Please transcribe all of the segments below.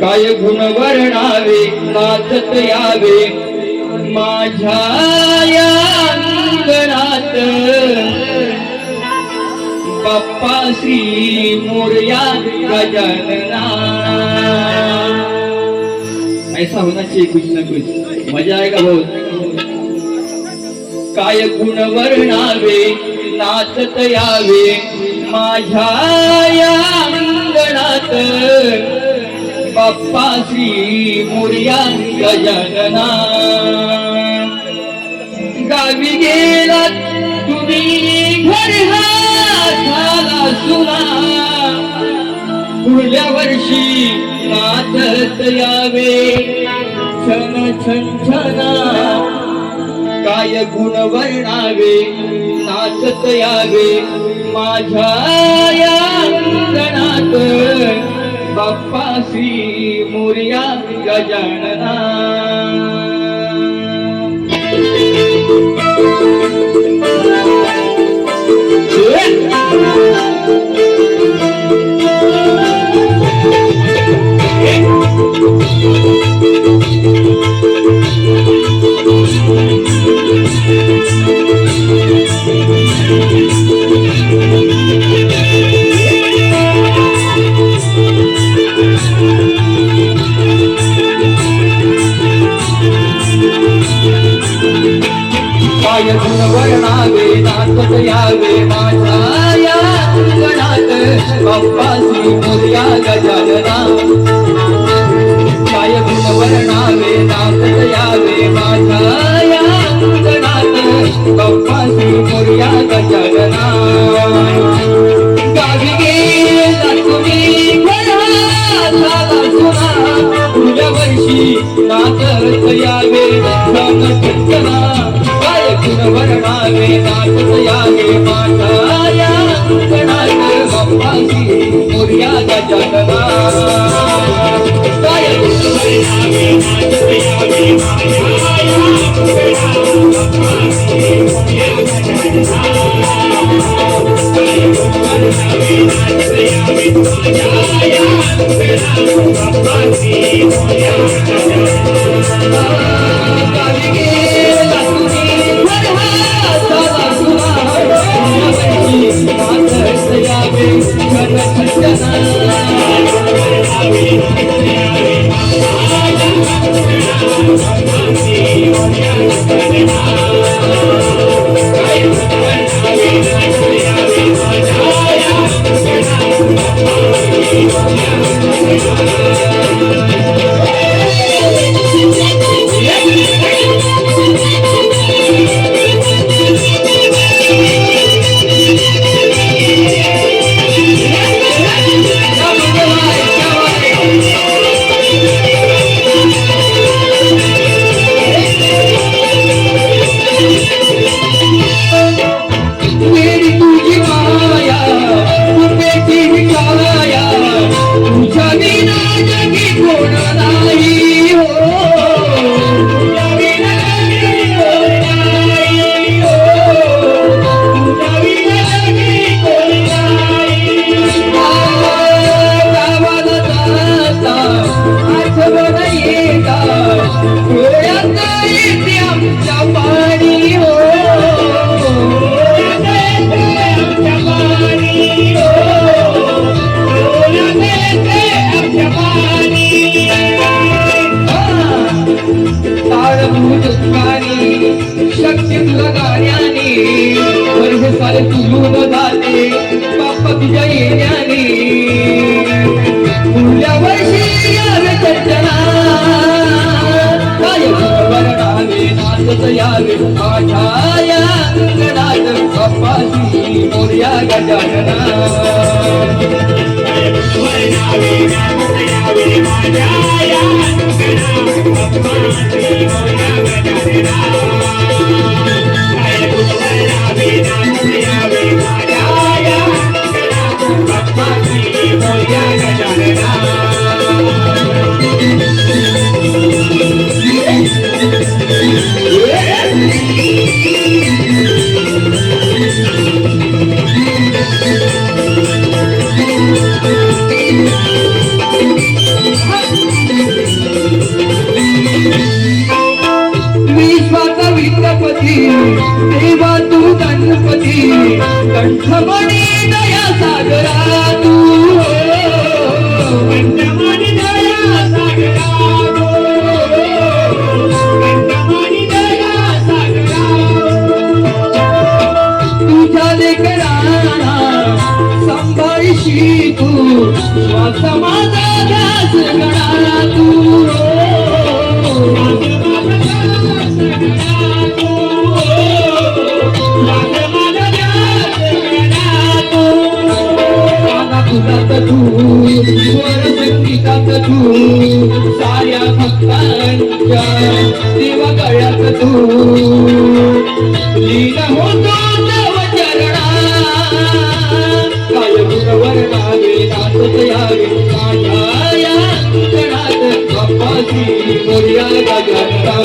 काय गुण वर्णावे नाचत यावे माझ्या या अंगणात बाप्पा श्री मोरया गजानना। ऐसा होना चाहिए कुछ ना कुछ, मजा आएगा बहुत। काय गुण वर्णावे नाचत यावे माझ्या या अंगणात बाप्पा श्री मोरया गजानना। गावी गेलात तुम्ही घर झाला सुना पुढल्या वर्षी नाचत यावे छन छन छना। काय गुण वर्णावे नाचत यावे माझ्या या अंगणात बाप्पा श्री मोरया गजानना। काय गुण वर्णावे नाचत यावे माझ्या या अंगणात बाप्पा श्री मोरया गजानना। काय गुण वर्णावे नाचत यावे माझ्या या अंगणात बाप्पा श्री मोरया गजानना। गावी गेला तुम्ही घर झाला सुना पुढल्या वर्षी नाचत यावे छन छना। गुण वर्णावे नाचत यावे माझ्या या अंगणात बाप्पा श्री मोरया गजानना। काय गुण वर्णावे नाचत यावे माझ्या या अंगणात बाप्पा श्री मोरया गजानना। काय गुण वर्णावे नाचत यावे माझ्या या अंगणात बाप्पा श्री मोरया गजानना। गावी गेला तुम्ही झाला सुना नाचत यावे छन छन शक्ती तुला गाण्याने वर्ष सारे तुझून जाते बाप्पा तुझ्या येण्याने पुढल्या वर्षी यावे चर्चना। काय वर्णावे नाचत यावे माझ्या या अंगणात बाप्पा श्री मोरया गजानना। वर्णावे नाचत यावे माझ्या या अंगणात बाप्पा श्री मोरया गजानना। देवा तू गणपती कंठमणी दया सागरा तू कंठमणी दया सागरा कंठमणी दया सागरा तुझ्या लेकरांना सांभाळशी तू श्वास माझा ध्यास गणा तू तुझात तू स्वर संगीतात तू साऱ्या भक्तांच्या देवा गळ्यात तू लीन होतो तव चरणा काय गुणवर्णावे नाचत यावे माझ्या या गणात बाप्पाची मोर्या गगनता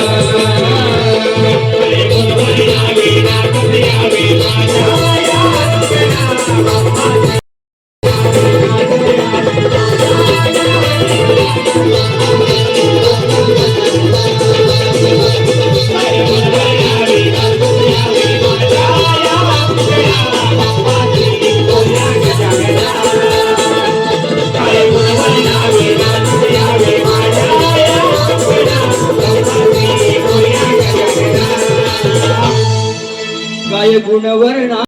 काय गुणवर्णा